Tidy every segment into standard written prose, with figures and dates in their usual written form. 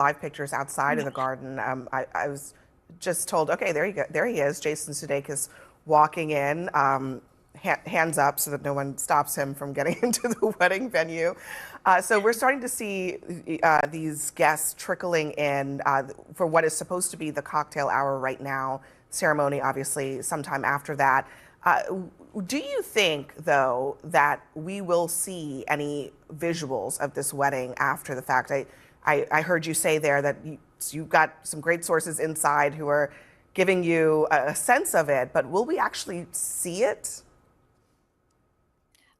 live pictures outside of the garden. I was just told, okay, there you go, there he is, Jason Sudeikis walking in, hands up so that no one stops him from getting into the wedding venue. So we're starting to see these guests trickling in for what is supposed to be the cocktail hour right now. Ceremony, obviously, sometime after that. Do you think, though, that we will see any visuals of this wedding after the fact? I heard you say there that you've got some great sources inside who are giving you a sense of it, but will we actually see it?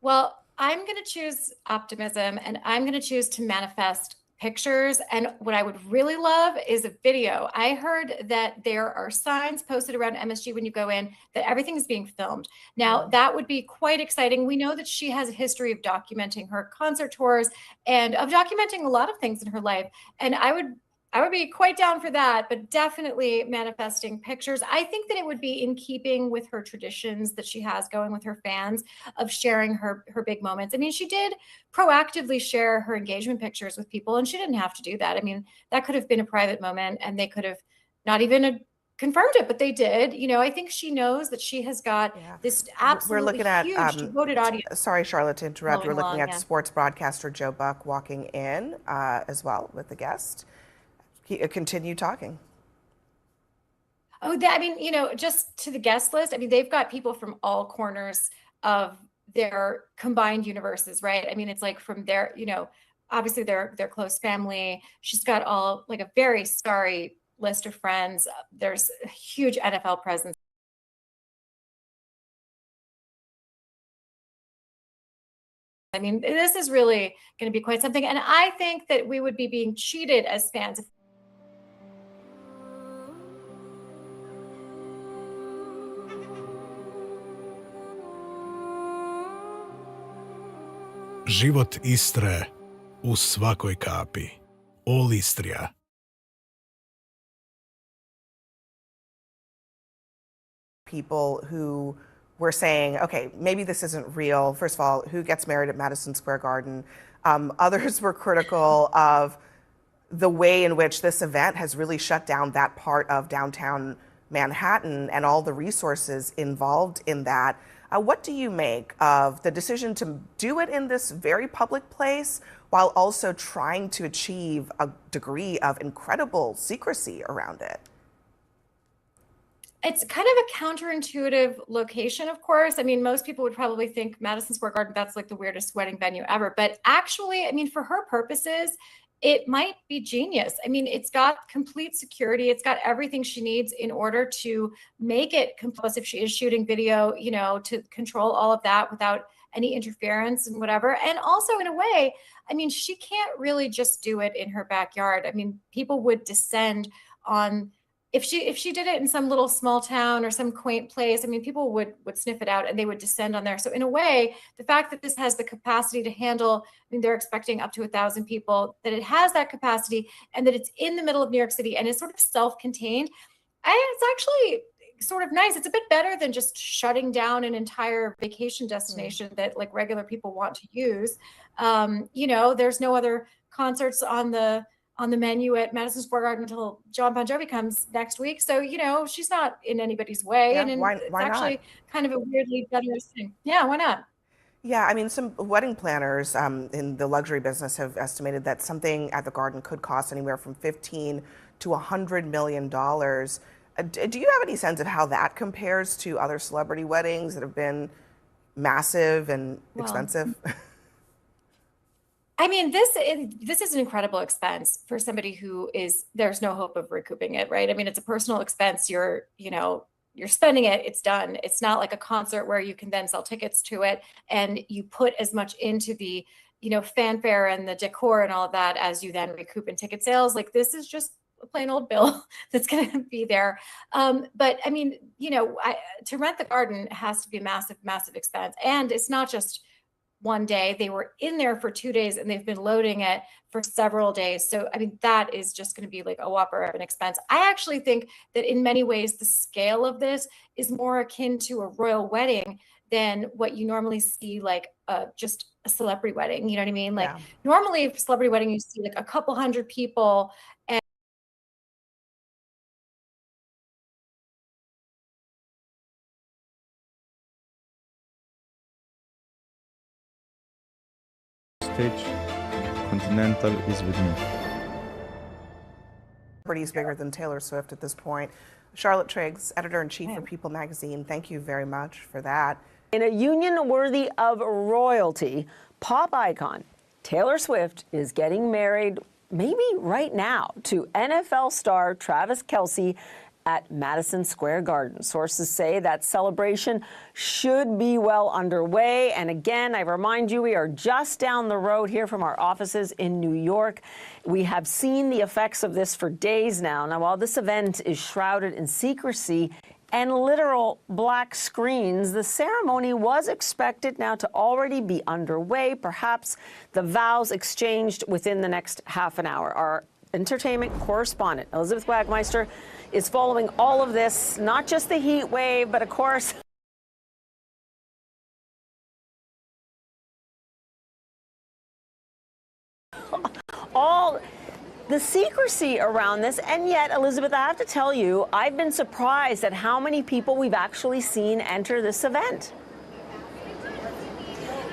Well, I'm going to choose optimism, and I'm going to choose to manifest pictures. And what I would really love is a video. I heard that there are signs posted around MSG when you go in that everything is being filmed. Now, that would be quite exciting. We know that she has a history of documenting her concert tours and of documenting a lot of things in her life. And I would be quite down for that, but definitely manifesting pictures. I think that it would be in keeping with her traditions that she has going with her fans of sharing her big moments. I mean, she did proactively share her engagement pictures with people, and she didn't have to do that. I mean, that could have been a private moment, and they could have not even confirmed it, but they did. You know, I think she knows that she has got this absolutely huge devoted audience. Sorry, Charlotte, to interrupt. We're looking at yeah. sports broadcaster Joe Buck walking in as well with the guest. Continue talking. Oh, I mean, you know, just to the guest list, I mean, they've got people from all corners of their combined universes, right? I mean, it's like from their, you know, obviously their close family. She's got all like a very starry list of friends. There's a huge NFL presence. I mean, this is really going to be quite something. And I think that we would be being cheated as fans. Život Istre u svakoj kapi. All Istria. People who were saying, okay, maybe this isn't real. First of all, who gets married at Madison Square Garden? Others were critical of the way in which this event has really shut down that part of downtown Manhattan and all the resources involved in that. What do you make of the decision to do it in this very public place while also trying to achieve a degree of incredible secrecy around it? It's kind of a counterintuitive location, of course. I mean, most people would probably think Madison Square Garden, that's like the weirdest wedding venue ever. But actually, I mean, for her purposes, it might be genius. I mean, it's got complete security. It's got everything she needs in order to make it compulsive. If she is shooting video, you know, to control all of that without any interference and whatever. And also in a way, I mean, she can't really just do it in her backyard. I mean, people would descend on, if she did it in some little small town or some quaint place, I mean, people would sniff it out and they would descend on there. So in a way, the fact that this has the capacity to handle, I mean, they're expecting up to 1,000 people, that it has that capacity and that it's in the middle of New York City and is sort of self-contained, it's actually sort of nice. It's a bit better than just shutting down an entire vacation destination that like regular people want to use. You know, there's no other concerts on the menu at Madison Square Garden until John Bon Jovi comes next week. So, you know, she's not in anybody's way. Yeah, and why it's not? actually kind of a weirdly generous thing. Yeah, why not? Yeah, I mean, some wedding planners in the luxury business have estimated that something at the Garden could cost anywhere from $15 to $100 million. Do you have any sense of how that compares to other celebrity weddings that have been massive and expensive? I mean, this is an incredible expense for somebody who is, there's no hope of recouping it, right? I mean, it's a personal expense. You're spending it, it's done. It's not like a concert where you can then sell tickets to it and you put as much into the, fanfare and the decor and all of that as you then recoup in ticket sales. Like, this is just a plain old bill that's going to be there. But I mean, to rent the Garden has to be a massive, massive expense. And it's not just one day. They were in there for 2 days and they've been loading it for several days. So, I mean, that is just going to be like a whopper of an expense. I actually think that in many ways, the scale of this is more akin to a royal wedding than what you normally see, like just a celebrity wedding. You know what I mean? Like normally a celebrity wedding, you see like a couple hundred people heritage. Continental is with me. Celebrity's bigger than Taylor Swift at this point. Charlotte Triggs, editor-in-chief for People magazine, thank you very much for that. In a union worthy of royalty, pop icon Taylor Swift is getting married, maybe right now, to NFL star Travis Kelce at Madison Square Garden. Sources say that celebration should be well underway. And again, I remind you, we are just down the road here from our offices in New York. We have seen the effects of this for days now. Now, while this event is shrouded in secrecy and literal black screens, the ceremony was expected now to already be underway, perhaps the vows exchanged within the next half an hour. Our entertainment correspondent, Elizabeth Wagmeister, is following all of this, not just the heat wave, but of course, all the secrecy around this. And yet, Elizabeth, I have to tell you, I've been surprised at how many people we've actually seen enter this event.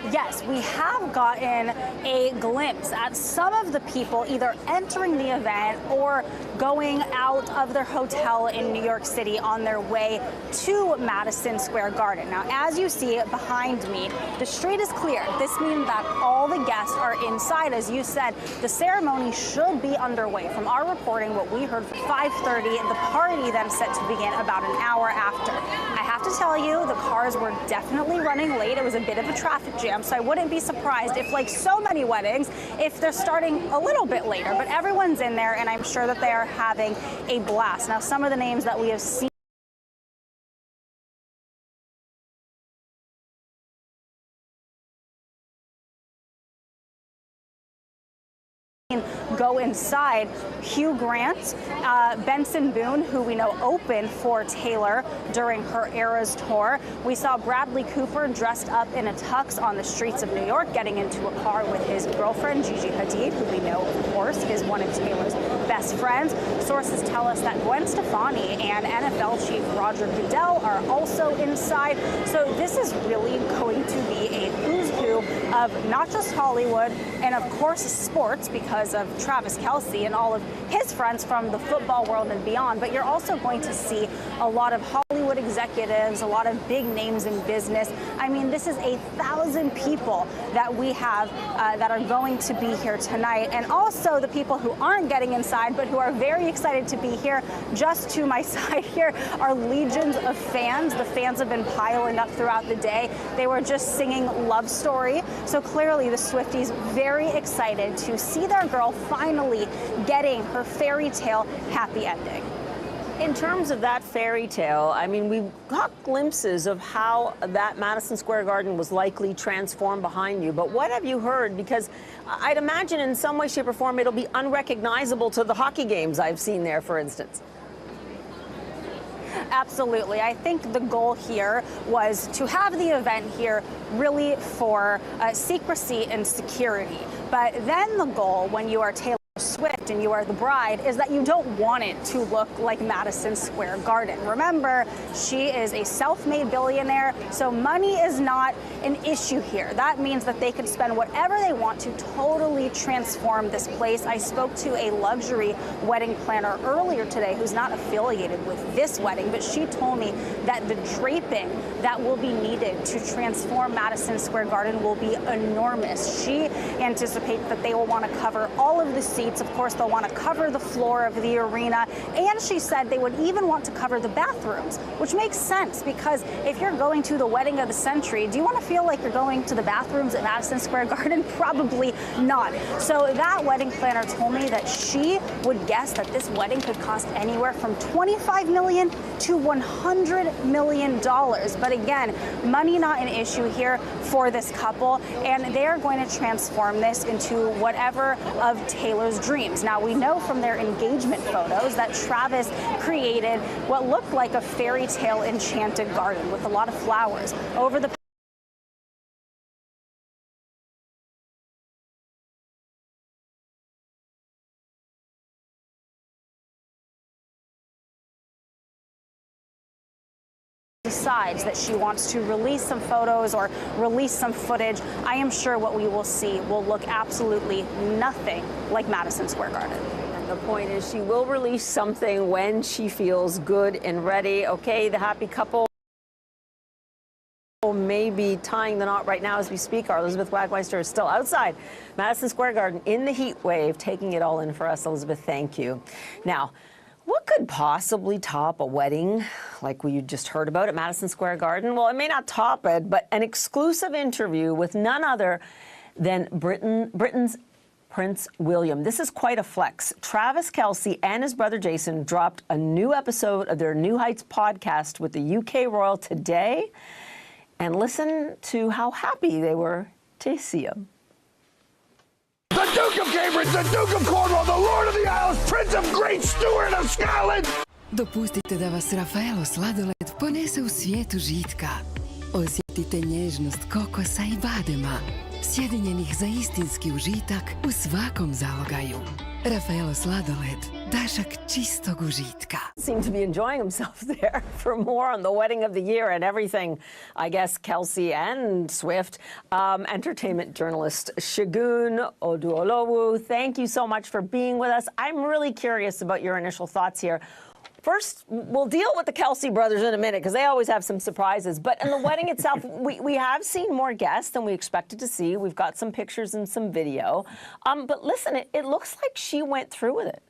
Yes, we have gotten a glimpse at some of the people either entering the event or going out of their hotel in New York City on their way to Madison Square Garden. Now, as you see behind me, the street is clear. This means that all the guests are inside. As you said, the ceremony should be underway. From our reporting, what we heard, 5:30, the party then set to begin about an hour after. I have to tell you, the cars were definitely running late. It was a bit of a traffic jam. So I wouldn't be surprised if, like so many weddings, if they're starting a little bit later. But everyone's in there, and I'm sure that they are having a blast. Now, some of the names that we have seen go inside. Hugh Grant, Benson Boone, who we know opened for Taylor during her Eras tour. We saw Bradley Cooper dressed up in a tux on the streets of New York, getting into a car with his girlfriend, Gigi Hadid, who we know, of course, is one of Taylor's best friends. Sources tell us that Gwen Stefani and NFL chief Roger Goodell are also inside. So this is really going to be a who's who of not just Hollywood and, of course, sports, because of Travis Kelce and all of his friends from the football world and beyond, but you're also going to see a lot of Hollywood executives, a lot of big names in business. I mean, this is 1,000 people that we have that are going to be here tonight, and also the people who aren't getting inside but who are very excited to be here. Just to my side here are legions of fans. The fans have been piling up throughout the day. They were just singing Love Story, so clearly the Swifties very excited to see their girl finally getting her fairy tale happy ending. In terms of that fairy tale, I mean, we got glimpses of how that Madison Square Garden was likely transformed behind you. But what have you heard? Because I'd imagine in some way, shape, or form, it'll be unrecognizable to the hockey games I've seen there, for instance. Absolutely. I think the goal here was to have the event here really for secrecy and security. But then the goal, when you are Taylor Swift and you are the bride, is that you don't want it to look like Madison Square Garden. Remember, she is a self-made billionaire, so money is not an issue here. That means that they could spend whatever they want to totally transform this place. I spoke to a luxury wedding planner earlier today who's not affiliated with this wedding, but she told me that the draping that will be needed to transform Madison Square Garden will be enormous. She anticipates that they will want to cover all of the seats. Of course, they'll want to cover the floor of the arena. And she said they would even want to cover the bathrooms, which makes sense because if you're going to the wedding of the century, do you want to feel like you're going to the bathrooms at Madison Square Garden? Probably not. So that wedding planner told me that she would guess that this wedding could cost anywhere from $25 million to $100 million. But again, money not an issue here for this couple, and they're going to transform this into whatever of Taylor's dreams. Now, we know from their engagement photos that Travis created what looked like a fairy tale enchanted garden with a lot of flowers. Over the decides that she wants to release some photos or release some footage, I am sure what we will see will look absolutely nothing like Madison Square Garden. And the point is she will release something when she feels good and ready. Okay, the happy couple may be tying the knot right now as we speak. Our Elizabeth Wagmeister is still outside Madison Square Garden in the heat wave, taking it all in for us. Elizabeth, thank you. Now, what could possibly top a wedding like we just heard about at Madison Square Garden? Well, it may not top it, but an exclusive interview with none other than Britain's Prince William. This is quite a flex. Travis Kelce and his brother Jason dropped a new episode of their New Heights podcast with the UK royal today. And listen to how happy they were to see him. The Duke of Cambridge, the Duke of Cornwall, the Lord of the Isles, Prince of Great Stewart of Scotland! Dopustite da vas Rafaelo sladoled ponese u svijet užitka. Osjetite nježnost kokosa I badema, sjedinjenih za istinski užitak u svakom zalogaju. Rafaelo sladoled, dašak čistog užitka. Seem to be enjoying himself there. For more on the wedding of the year and everything, I guess, Kelce and Swift, entertainment journalist Segun Oduolowu, thank you so much for being with us. I'm really curious about your initial thoughts here. First, we'll deal with the Kelce brothers in a minute because they always have some surprises. But in the wedding itself, we have seen more guests than we expected to see. We've got some pictures and some video. But listen, it looks like she went through with it.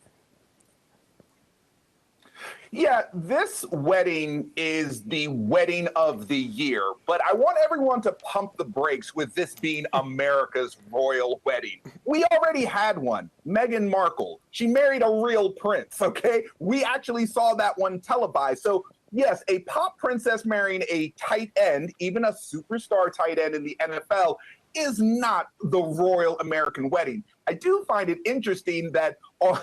Yeah, this wedding is the wedding of the year, but I want everyone to pump the brakes with this being America's royal wedding. We already had one, Meghan Markle. She married a real prince, okay? We actually saw that one televised. So yes, a pop princess marrying a tight end, even a superstar tight end in the NFL, is not the royal American wedding. I do find it interesting that, on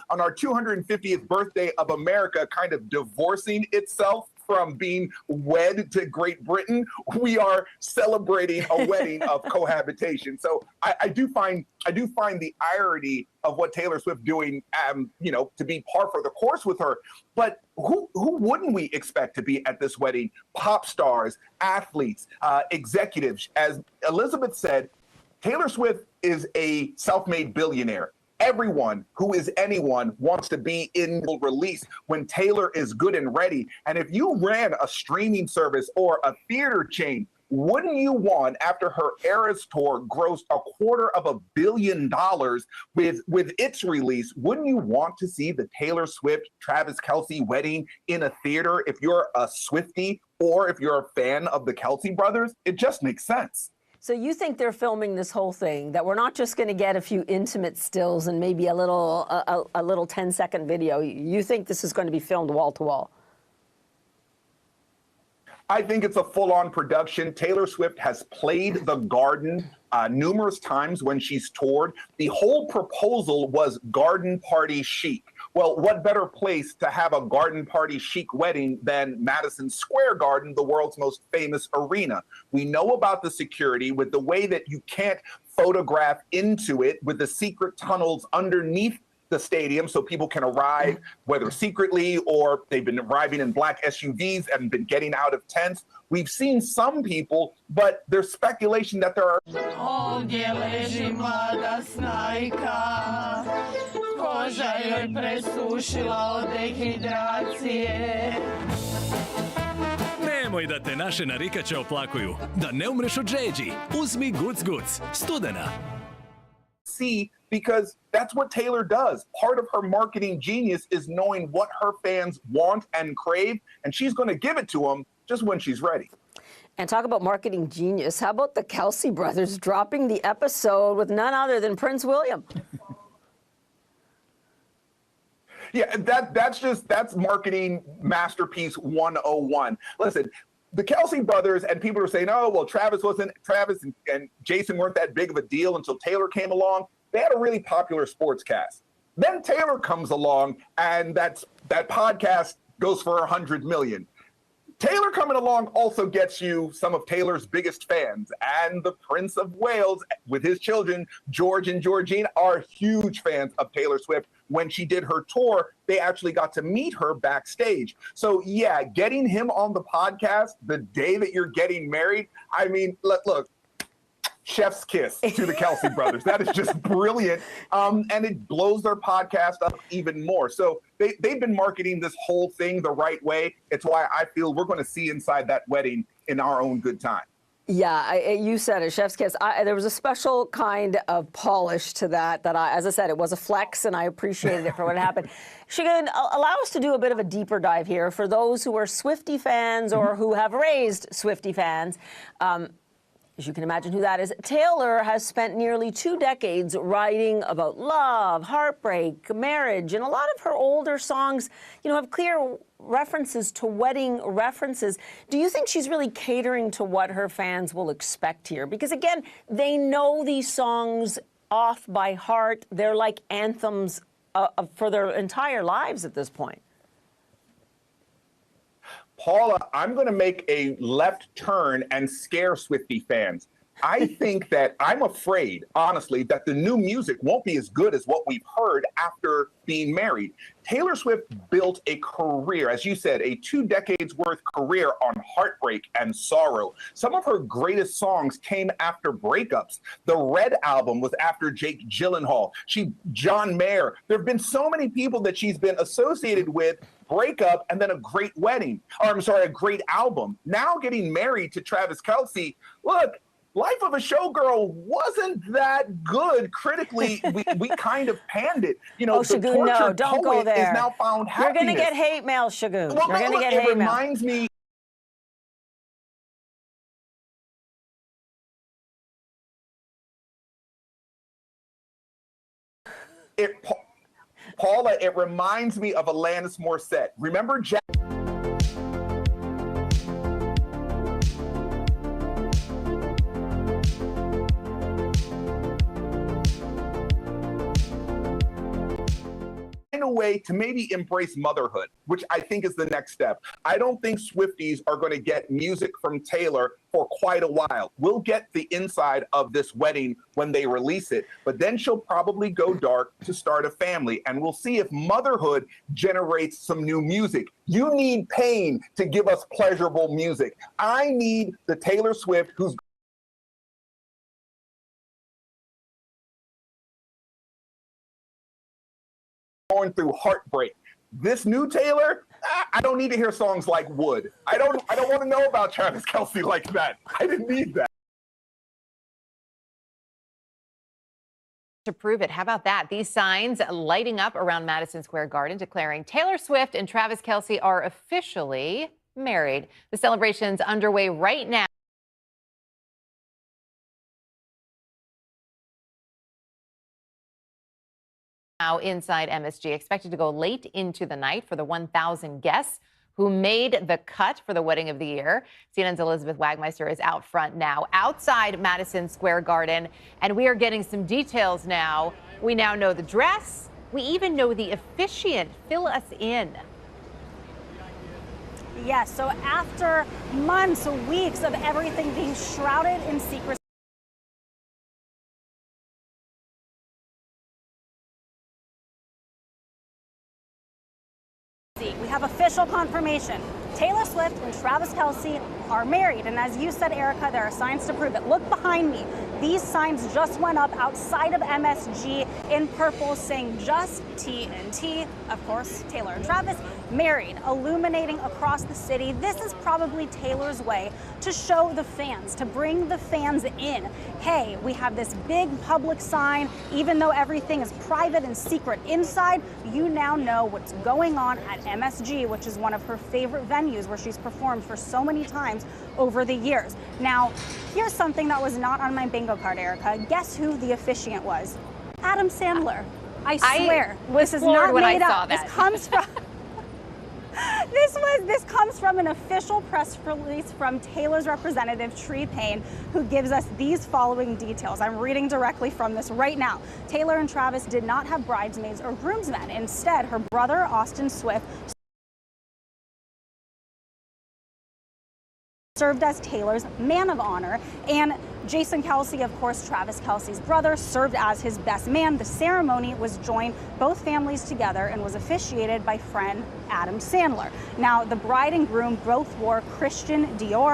our 250th birthday of America kind of divorcing itself from being wed to Great Britain, we are celebrating a wedding of cohabitation. So I do find the irony of what Taylor Swift doing, to be par for the course with her. But who wouldn't we expect to be at this wedding? Pop stars, athletes, executives. As Elizabeth said, Taylor Swift is a self-made billionaire. Everyone who is anyone wants to be in the release when Taylor is good and ready. And if you ran a streaming service or a theater chain, wouldn't you want, after her Eras tour grossed $250 million with its release, wouldn't you want to see the Taylor Swift, Travis Kelce wedding in a theater if you're a Swiftie or if you're a fan of the Kelce brothers? It just makes sense. So you think they're filming this whole thing, that we're not just going to get a few intimate stills and maybe a little 10-second video. You think this is going to be filmed wall to wall? I think it's a full-on production. Taylor Swift has played the Garden numerous times when she's toured. The whole proposal was garden party chic. Well, what better place to have a garden party chic wedding than Madison Square Garden, the world's most famous arena? We know about the security with the way that you can't photograph into it, with the secret tunnels underneath the stadium so people can arrive, whether secretly or they've been arriving in black SUVs and been getting out of tents. We've seen some people, but there's speculation that there are... Nemoj da te naše narikače oplakuju. Da ne umreš od žeđi. Uzmi Guc Guc. Studena. See, because that's what Taylor does. Part of her marketing genius is knowing what her fans want and crave, and she's going to give it to them just when she's ready. And talk about marketing genius. How about the Kelce brothers dropping the episode with none other than Prince William? Yeah, that's marketing masterpiece 101. Listen, the Kelce brothers, and people are saying, oh, well, Travis and Jason weren't that big of a deal until Taylor came along. They had a really popular sports cast. Then Taylor comes along, and that podcast goes for 100 million. Taylor coming along also gets you some of Taylor's biggest fans, and the Prince of Wales with his children, George and Georgine, are huge fans of Taylor Swift. when she did her tour, they actually got to meet her backstage. So yeah, getting him on the podcast the day that you're getting married, I mean, look, chef's kiss to the Kelce brothers. That is just brilliant. And it blows their podcast up even more. So they've been marketing this whole thing the right way. It's why I feel we're going to see inside that wedding in our own good time. Yeah, you said it, chef's kiss. There was a special kind of polish to that as I said, it was a flex, and I appreciated it for what happened. Shigan, allow us to do a bit of a deeper dive here for those who are Swiftie fans or who have raised Swiftie fans. As you can imagine who that is, Taylor has spent nearly 2 decades writing about love, heartbreak, marriage, and a lot of her older songs, have clear references to wedding references. Do you think she's really catering to what her fans will expect here? Because again, they know these songs off by heart. They're like anthems for their entire lives at this point. Paula, I'm going to make a left turn and scare Swiftie fans. I think that I'm afraid, honestly, that the new music won't be as good as what we've heard after being married. Taylor Swift built a career, as you said, a 2 decades worth career on heartbreak and sorrow. Some of her greatest songs came after breakups. The Red album was after Jake Gyllenhaal. John Mayer. There have been so many people that she's been associated with, breakup, and then a great wedding. Or I'm sorry, a great album. Now getting married to Travis Kelce. Look, Life of a Showgirl wasn't that good critically. We kind of panned it. The Shagun, no, don't go there. Is now found happiness. You're going to get hate mail, Shagun. Well, You're going to get hate mail. It reminds me. Paula, it reminds me of Alanis Morissette. Remember Jack? A way to maybe embrace motherhood, which I think is the next step. I don't think Swifties are going to get music from Taylor for quite a while. We'll get the inside of this wedding when they release it, but then she'll probably go dark to start a family, and we'll see if motherhood generates some new music. You need pain to give us pleasurable music. I need the Taylor Swift who's going through heartbreak. This new Taylor, I don't need to hear songs like Wood. I don't want to know about Travis Kelce like that. I didn't need that. To prove it, how about that? These signs lighting up around Madison Square Garden declaring Taylor Swift and Travis Kelce are officially married. The celebration's underway right now. Now inside MSG, expected to go late into the night for the 1,000 guests who made the cut for the wedding of the year. CNN's Elizabeth Wagmeister is out front now, outside Madison Square Garden, and we are getting some details now. We now know the dress. We even know the officiant. Fill us in. Yes, so after months, weeks of everything being shrouded in secrecy, we have official confirmation. Taylor Swift and Travis Kelce are married. And as you said, Erica, there are signs to prove it. Look behind me. These signs just went up outside of MSG in purple saying just TNT. Of course, Taylor and Travis married, illuminating across the city. This is probably Taylor's way to show the fans, to bring the fans in. Hey, we have this big public sign. Even though everything is private and secret inside, you now know what's going on at MSG, which is one of her favorite venues where she's performed for so many times over the years. Now, here's something that was not on my bingo card, Erica. Guess who the officiant was? Adam Sandler. I swear, this is not made up. This comes from this comes from an official press release from Taylor's representative, Tree Payne, who gives us these following details. I'm reading directly from this right now. Taylor and Travis did not have bridesmaids or groomsmen. Instead, her brother, Austin Swift, served as Taylor's man of honor, and Jason Kelce, of course, Travis Kelce's brother, served as his best man. The ceremony was joined both families together and was officiated by friend Adam Sandler. Now, the bride and groom both wore Christian Dior.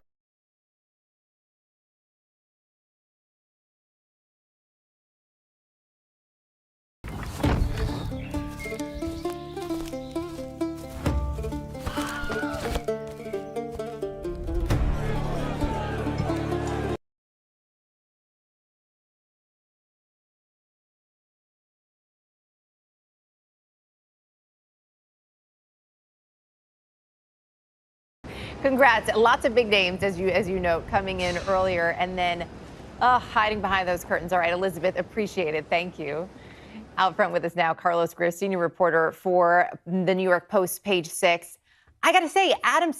Congrats. Lots of big names, as you note, coming in earlier and then hiding behind those curtains. All right, Elizabeth, appreciate it. Thank you. Out front with us now, Carlos Greer, senior reporter for the New York Post, Page 6. I got to say, Adam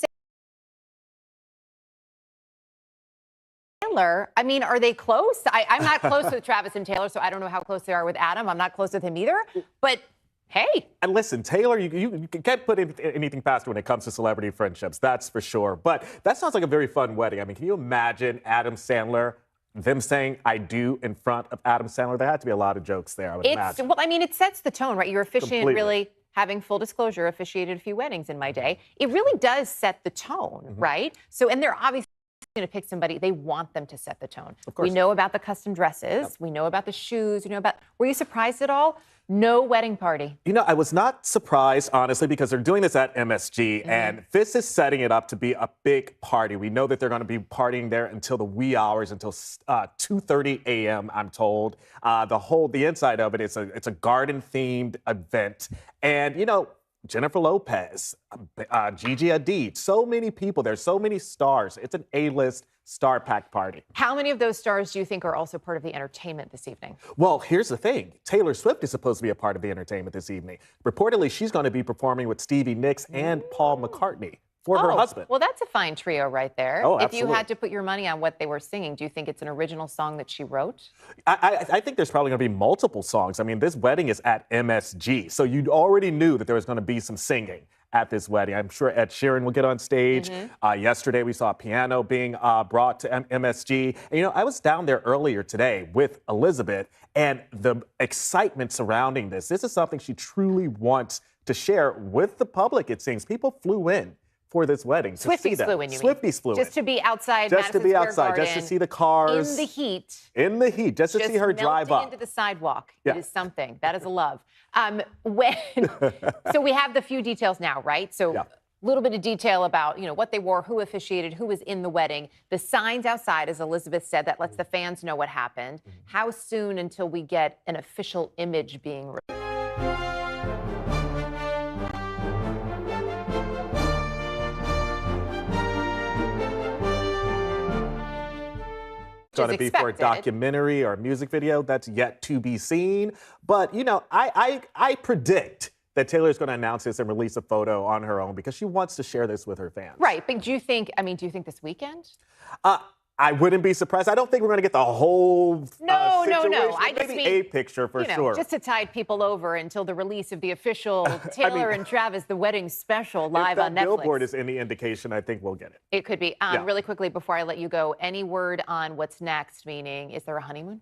Sandler, I mean, are they close? I'm not close with Travis and Taylor, so I don't know how close they are with Adam. I'm not close with him either. But hey. And listen, Taylor, you can't put anything past when it comes to celebrity friendships, that's for sure. But that sounds like a very fun wedding. I mean, can you imagine Adam Sandler, them saying I do in front of Adam Sandler? There had to be a lot of jokes there, I would imagine. Well, I mean, it sets the tone, right? You're officiating, Completely. really having full disclosure, officiated a few weddings in my day. It really does set the tone, right? So, and they're obviously going to pick somebody, they want them to set the tone. Of course. We know about the custom dresses. We know about the shoes. Were you surprised at all? No wedding party. You know, I was not surprised, honestly, because they're doing this at MSG, and this is setting it up to be a big party. We know that they're going to be partying there until the wee hours, until 2:30 a.m., I'm told. The inside of it is it's a garden-themed event. And, you know, Jennifer Lopez, Gigi Hadid, so many people. There's so many stars. It's an A-list star-packed party. How many of those stars do you think are also part of the entertainment this evening? Well, here's the thing. Taylor Swift is supposed to be a part of the entertainment this evening. Reportedly, she's going to be performing with Stevie Nicks and Paul McCartney for her husband. Well, that's a fine trio right there. Oh, if absolutely. you had to put your money on what they were singing, do you think it's an original song that she wrote? I think there's probably going to be multiple songs. I mean, this wedding is at MSG, so you already knew that there was going to be some singing at this wedding. I'm sure Ed Sheeran will get on stage. Yesterday, we saw a piano being brought to MSG. And, you know, I was down there earlier today with Elizabeth, and the excitement surrounding this is something she truly wants to share with the public, it seems. People flew in for this wedding. Swifties flew in, you mean? Swifties flew in. Just to be outside Just to Madison be Square outside, Garden, just to see the cars. in the heat. In the heat, just to see her drive melting up. into the sidewalk. Yeah. It is something. That is a love. So we have the few details now, right? So a little bit of detail about, you know, what they wore, who officiated, who was in the wedding. The signs outside, as Elizabeth said, that lets the fans know what happened. How soon until we get an official image being released? Going to be for a documentary or a music video, that's yet to be seen. But, you know, I predict that Taylor's going to announce this and release a photo on her own because she wants to share this with her fans. Right, but do you think this weekend? I wouldn't be surprised. I don't think we're going to get the whole No. situation. I just Maybe mean a picture for sure. Just to tide people over until the release of the official Taylor and Travis, the wedding special, live on Netflix. If that billboard is any indication, I think we'll get it. It could be. Really quickly before I let you go, any word on what's next? Meaning, is there a honeymoon?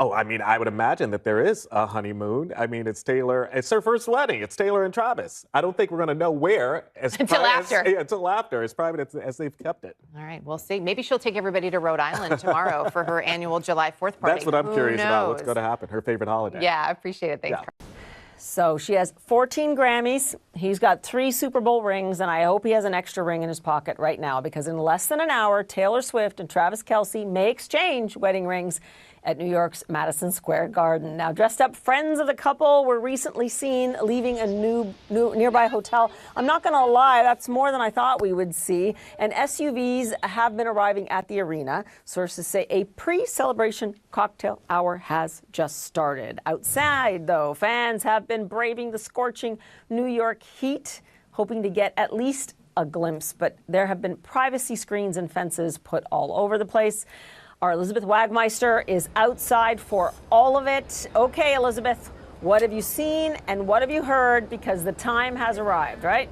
Oh, I mean, I would imagine that there is a honeymoon. I mean, it's Taylor. It's her first wedding. It's Taylor and Travis. I don't think we're going to know where. Until after. Until after. As private as they've kept it. All right, we'll see. Maybe she'll take everybody to Rhode Island tomorrow for her annual July 4th party. That's what I'm curious about. What's knows? going to happen? Her favorite holiday. Yeah, I appreciate it. Thanks. Yeah. So she has 14 Grammys. He's got 3 Super Bowl rings, and I hope he has an extra ring in his pocket right now because in less than an hour, Taylor Swift and Travis Kelce may exchange wedding rings at New York's Madison Square Garden. Now, dressed up friends of the couple were recently seen leaving a new nearby hotel. I'm not going to lie, that's more than I thought we would see. And SUVs have been arriving at the arena. Sources say a pre-celebration cocktail hour has just started. Outside, though, fans have been braving the scorching New York heat, hoping to get at least a glimpse. But there have been privacy screens and fences put all over the place. Our Elizabeth Wagmeister is outside for all of it. Okay, Elizabeth, what have you seen and what have you heard? Because the time has arrived, right?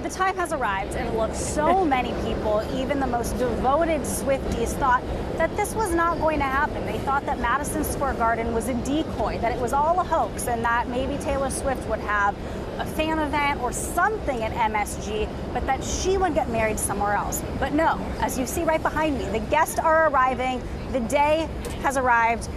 The time has arrived, and look, so many people, even the most devoted Swifties, thought that this was not going to happen. They thought that Madison Square Garden was a decoy, that it was all a hoax, and that maybe Taylor Swift would have a fan event or something at MSG, but that she would get married somewhere else. But no, as you see right behind me, the guests are arriving. The day has arrived.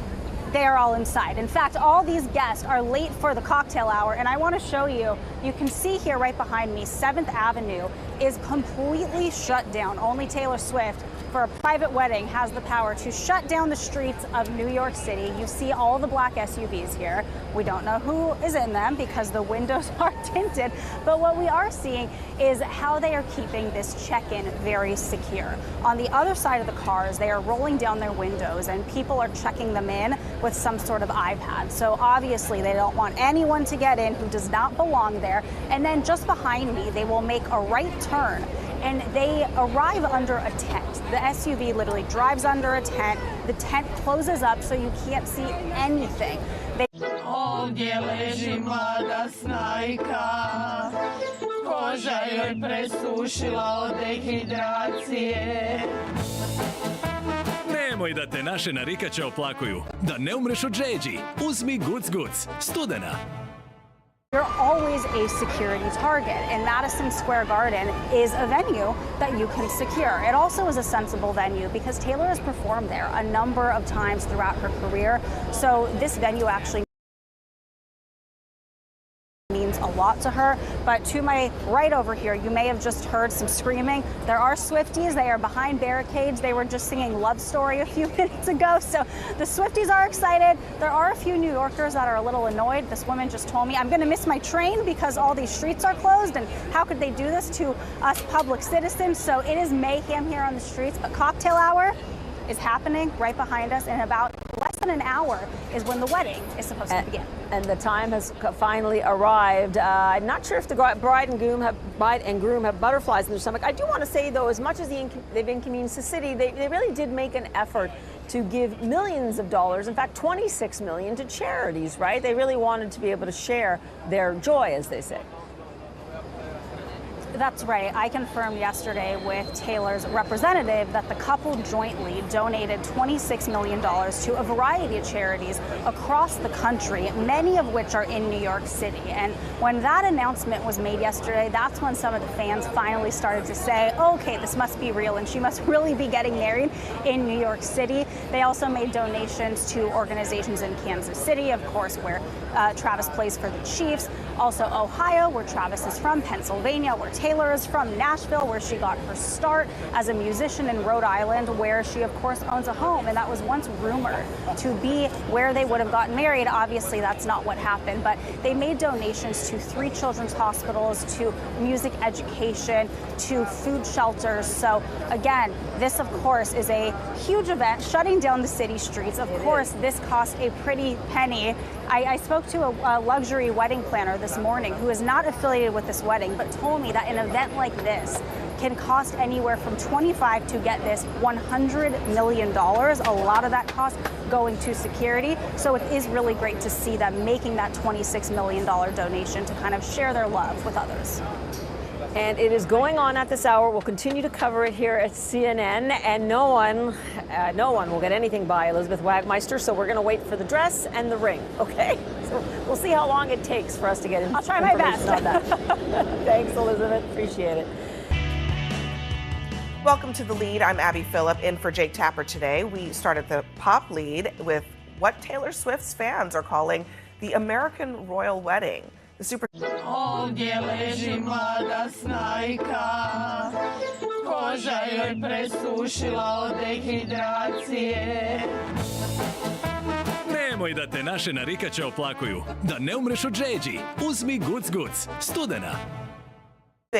They are all inside. In fact, all these guests are late for the cocktail hour, and I want to show you, you can see here right behind me, 7th Avenue is completely shut down. Only Taylor Swift, for a private wedding, has the power to shut down the streets of New York City. You see all the black SUVs here. We don't know who is in them because the windows are tinted, but what we are seeing is how they are keeping this check-in very secure. On the other side of the cars, they are rolling down their windows and people are checking them in with some sort of iPad. So obviously they don't want anyone to get in who does not belong there. And then just behind me, they will make a right turn and they arrive under a tent. The SUV literally drives under a tent. The tent closes up so you can't see anything. Nemoj da te naše narikače oplakuju. Da ne umreš od žeđi. Uzmi Guc Guc. Studena. You're always a security target, and Madison Square Garden is a venue that you can secure. It also is a sensible venue because Taylor has performed there a number of times throughout her career, so this venue actually means a lot to her. But to my right over here, you may have just heard some screaming. There are Swifties. They are behind barricades. They were just singing Love Story a few minutes ago. So the Swifties are excited. There are a few New Yorkers that are a little annoyed. This woman just told me, I'm going to miss my train because all these streets are closed. And how could they do this to us public citizens? So it is mayhem here on the streets. But cocktail hour is happening right behind us. In about less than an hour is when the wedding is supposed to begin. And the time has finally arrived. I'm not sure if the bride and groom have butterflies in their stomach. I do want to say, though, as much as they've inconvenienced the city, they really did make an effort to give millions of dollars, in fact, $26 million to charities, right? They really wanted to be able to share their joy, as they say. That's right. I confirmed yesterday with Taylor's representative that the couple jointly donated $26 million to a variety of charities across the country, many of which are in New York City. And when that announcement was made yesterday, that's when some of the fans finally started to say, okay, this must be real and she must really be getting married in New York City. They also made donations to organizations in Kansas City, of course, where Travis plays for the Chiefs. Also Ohio, where Travis is from, Pennsylvania, where Taylor is from, Nashville, where she got her start as a musician, in Rhode Island, where she, of course, owns a home. And that was once rumored to be where they would have gotten married. Obviously, that's not what happened. But they made donations to 3 children's hospitals, to music education, to food shelters. So, again, this, of course, is a huge event, shutting down the city streets. Of course, this cost a pretty penny. I spoke to a luxury wedding planner this morning who is not affiliated with this wedding, but told me that an event like this can cost anywhere from $25 to get this $100 million. A lot of that cost going to security. So it is really great to see them making that $26 million donation to kind of share their love with others. And it is going on at this hour. We'll continue to cover it here at CNN, and no one will get anything by Elizabeth Wagmeister, so we're going to wait for the dress and the ring, okay? So we'll see how long it takes for us to get I'll try my best on that. Thanks, Elizabeth. Appreciate it. Welcome to The Lead. I'm Abby Phillip, in for Jake Tapper today. We started the pop lead with what Taylor Swift's fans are calling the American royal wedding. The super Ovdje leži mlada snajka, koža joj presušila od dehidracije. Nemoj da te naše narikače oplakuju. Da ne umreš od žeđi. Uzmi Guc Guc. Studena.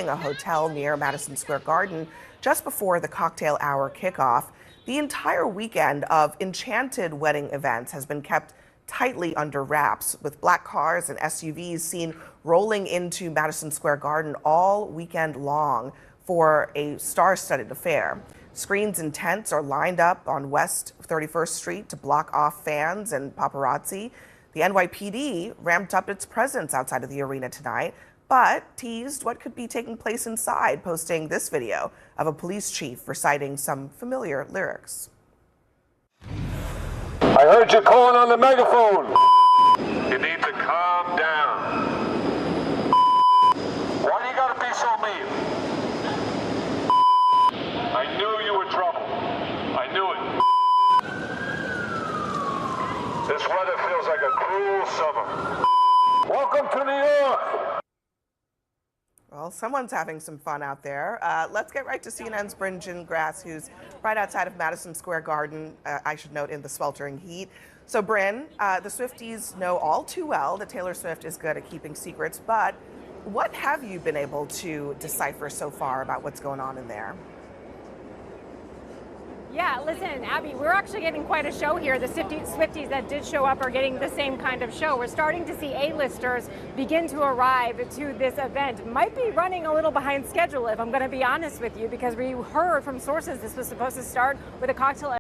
A hotel near Madison Square Garden just before the cocktail hour kickoff. The entire weekend of enchanted wedding events has been kept tightly under wraps, with black cars and SUVs seen rolling into Madison Square Garden all weekend long for a star-studded affair. Screens and tents are lined up on West 31st Street to block off fans and paparazzi. The NYPD ramped up its presence outside of the arena tonight. but teased what could be taking place inside, posting this video of a police chief reciting some familiar lyrics. I heard you calling on the megaphone. You need to calm down. Why do you gotta be so mean? I knew you were trouble. I knew it. This weather feels like a cruel summer. Welcome to New York. Well, someone's having some fun out there. Let's get right to CNN's Bryn Gingras, who's right outside of Madison Square Garden, I should note, in the sweltering heat. So, Bryn, the Swifties know all too well that Taylor Swift is good at keeping secrets, but what have you been able to decipher so far about what's going on in there? Yeah, listen, Abby, we're actually getting quite a show here. The Swifties that did show up are getting the same kind of show. We're starting to see A-listers begin to arrive to this event. Might be running a little behind schedule, if I'm going to be honest with you, because we heard from sources this was supposed to start with a cocktail